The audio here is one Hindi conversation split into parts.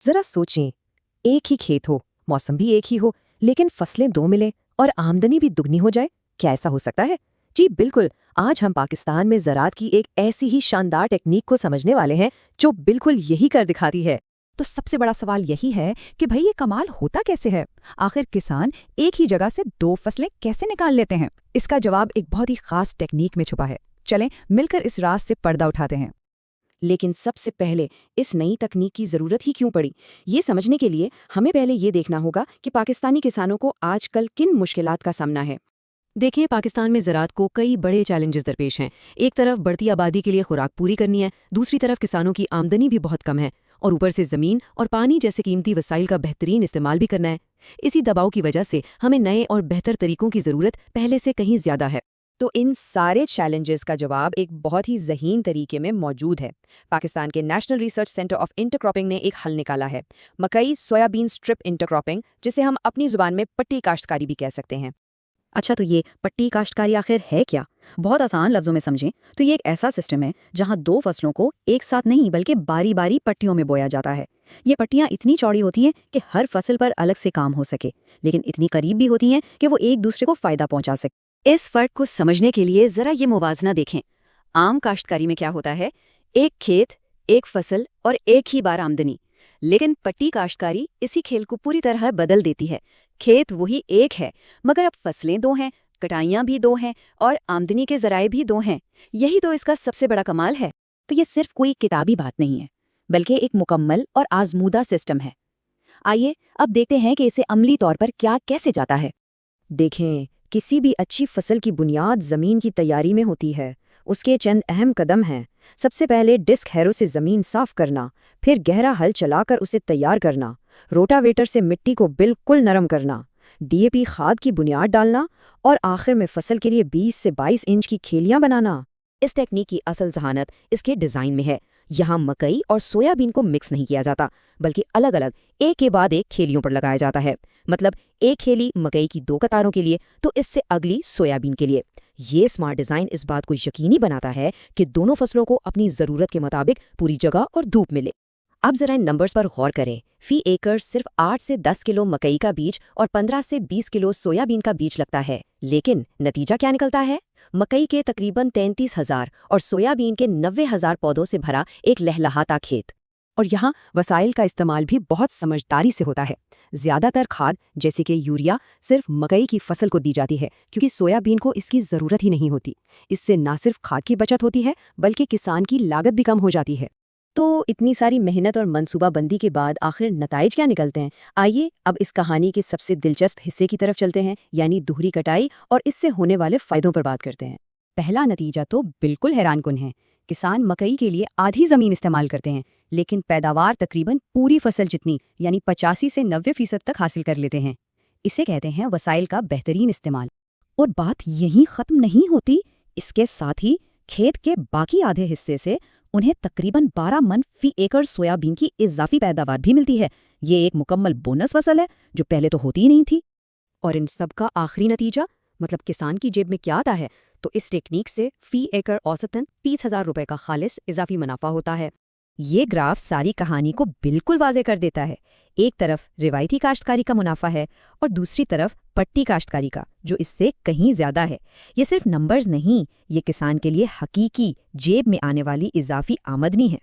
जरा सोचें, एक ही खेत हो, मौसम भी एक ही हो, लेकिन फसलें दो मिलें और आमदनी भी दुगनी हो जाए। क्या ऐसा हो सकता है? जी बिल्कुल। आज हम पाकिस्तान में ज़राअत की एक ऐसी ही शानदार टेक्नीक को समझने वाले हैं जो बिल्कुल यही कर दिखाती है। तो सबसे बड़ा सवाल यही है कि भाई ये कमाल होता कैसे है? आखिर किसान एक ही जगह से दो फसलें कैसे निकाल लेते हैं? इसका जवाब एक बहुत ही खास टेक्निक में छुपा है। चलें मिलकर इस राज से पर्दा उठाते हैं। लेकिन सबसे पहले इस नई तकनीक की ज़रूरत ही क्यों पड़ी, ये समझने के लिए हमें पहले ये देखना होगा कि पाकिस्तानी किसानों को आजकल किन मुश्किलात का सामना है। देखिए, पाकिस्तान में ज़राअत को कई बड़े चैलेंजेस दरपेश हैं। एक तरफ बढ़ती आबादी के लिए खुराक पूरी करनी है, दूसरी तरफ किसानों की आमदनी भी बहुत कम है, और ऊपर से ज़मीन और पानी जैसे कीमती वसाइल का बेहतरीन इस्तेमाल भी करना है। इसी दबाव की वजह से हमें नए और बेहतर तरीकों की ज़रूरत पहले से कहीं ज़्यादा है। तो इन सारे चैलेंजेस का जवाब एक बहुत ही ज़हीन तरीके में मौजूद है। पाकिस्तान के national research centre of intercropping ने एक हल निकाला है, मकई सोयाबीन स्ट्रिप इंटरक्रॉपिंग, जिसे हम अपनी ज़ुबान में पट्टी काश्तकारी भी कह सकते हैं। अच्छा, तो ये पट्टी काश्तकारी आखिर है क्या? बहुत आसान लफ्जों में समझें तो ये एक ऐसा सिस्टम है जहां दो फसलों को एक साथ नहीं बल्कि बारी बारी पट्टियों में बोया जाता है। ये पट्टियां इतनी चौड़ी होती हैं कि हर फसल पर अलग से काम हो सके, लेकिन इतनी करीब भी होती हैं कि वो एक दूसरे को फायदा पहुंचा सके। इस फर्क को समझने के लिए जरा ये मुवाजना देखें। आम काश्तकारी में क्या होता है? एक खेत, एक फसल और एक ही बार आमदनी। लेकिन पट्टी काश्तकारी इसी खेल को पूरी तरह बदल देती है। खेत वही एक है, मगर अब फसलें दो हैं, कटाइयां भी दो हैं और आमदनी के जराए भी दो हैं। यही तो इसका सबसे बड़ा कमाल है। तो ये सिर्फ कोई किताबी बात नहीं है, बल्कि एक मुकम्मल और आजमूदा सिस्टम है। आइए अब देखते हैं कि इसे अमली तौर पर क्या कैसे जाता है। देखें, किसी भी अच्छी फसल की बुनियाद ज़मीन की तैयारी में होती है। उसके चंद अहम कदम हैं। सबसे पहले डिस्क हैरो से ज़मीन साफ करना, फिर गहरा हल चलाकर उसे तैयार करना, रोटावेटर से मिट्टी को बिल्कुल नरम करना, डीएपी खाद की बुनियाद डालना और आखिर में फसल के लिए 20 से 22 इंच की खेलियां बनाना। इस टेक्निक की असल जहानत इसके डिज़ाइन में है। यहाँ मकई और सोयाबीन को मिक्स नहीं किया जाता, बल्कि अलग अलग एक के बाद एक खेलियों पर लगाया जाता है। मतलब एक खेली मकई की 2 कतारों के लिए तो इससे अगली सोयाबीन के लिए। ये स्मार्ट डिज़ाइन इस बात को यकीनी बनाता है कि दोनों फसलों को अपनी ज़रूरत के मुताबिक पूरी जगह और धूप मिले। अब जरा इन नंबर्स पर गौर करें। फी एकड़ सिर्फ 8 से 10 किलो मकई का बीज और 15 से 20 किलो सोयाबीन का बीज लगता है, लेकिन नतीजा क्या निकलता है? मकई के तकरीबन 33,000 और सोयाबीन के 90,000 पौधों से भरा एक लहलहाता खेत। और यहाँ वसाइल का इस्तेमाल भी बहुत समझदारी से होता है। ज़्यादातर खाद जैसे कि यूरिया सिर्फ मकई की फसल को दी जाती है, क्योंकि सोयाबीन को इसकी ज़रूरत ही नहीं होती। इससे ना सिर्फ खाद की बचत होती है, बल्कि किसान की लागत भी कम हो जाती है। तो इतनी सारी मेहनत और मनसूबाबंदी के बाद आखिर नताइज क्या निकलते हैं? आइए अब इस कहानी के सबसे दिलचस्प हिस्से की तरफ चलते हैं, यानी दोहरी कटाई और इससे होने वाले फ़ायदों पर बात करते हैं। पहला नतीजा तो बिल्कुल हैरानकुन है। किसान मकई के लिए आधी ज़मीन इस्तेमाल करते हैं, लेकिन पैदावार तकरीबन पूरी फसल जितनी यानी 85 से 90% तक हासिल कर लेते हैं। इसे कहते हैं वसाइल का बेहतरीन इस्तेमाल। और बात यहीं ख़त्म नहीं होती। इसके साथ ही खेत के बाकी आधे हिस्से से उन्हें तकरीबन 12 मन फी एकड़ सोयाबीन की इजाफी पैदावार भी मिलती है। ये एक मुकम्मल बोनस फसल है जो पहले तो होती ही नहीं थी। और इन सब का आखिरी नतीजा, मतलब किसान की जेब में क्या आता है? तो इस टेक्निक से फी एकड़ औसतन 30,000 रुपये का खालिस इजाफी मुनाफा होता है। ये ग्राफ सारी कहानी को बिल्कुल वाज़े कर देता है। एक तरफ रिवायती काश्तकारी का मुनाफा है और दूसरी तरफ पट्टी काश्तकारी का, जो इससे कहीं ज़्यादा है। ये सिर्फ नंबर्स नहीं, ये किसान के लिए हकीकी जेब में आने वाली इजाफी आमदनी है।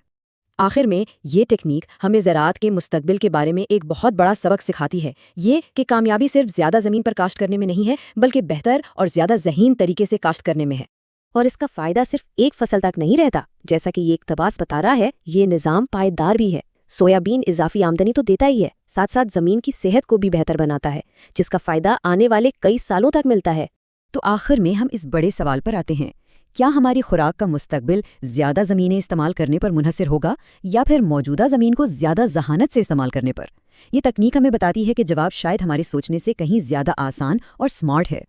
आखिर में ये टेक्निक हमें ज़राअत के मुस्तकबिल के बारे में एक बहुत बड़ा सबक सिखाती है। ये कि कामयाबी सिर्फ ज़्यादा ज़मीन पर काश्त करने में नहीं है, बल्कि बेहतर और ज़्यादा ज़हीन तरीके से काश्त करने में है। और इसका फ़ायदा सिर्फ एक फसल तक नहीं रहता। जैसा कि ये इक़्तिबास बता रहा है, ये निज़ाम पायदार भी है। सोयाबीन इजाफी आमदनी तो देता ही है, साथ साथ ज़मीन की सेहत को भी बेहतर बनाता है, जिसका फ़ायदा आने वाले कई सालों तक मिलता है। तो आखिर में हम इस बड़े सवाल पर आते हैं, क्या हमारी खुराक का मुस्तकबिल ज़्यादा ज़मीनें इस्तेमाल करने पर मुनहसर होगा या फिर मौजूदा ज़मीन को ज़्यादा जहानत से इस्तेमाल करने पर? ये तकनीक हमें बताती है कि जवाब शायद हमारे सोचने से कहीं ज़्यादा आसान और स्मार्ट है।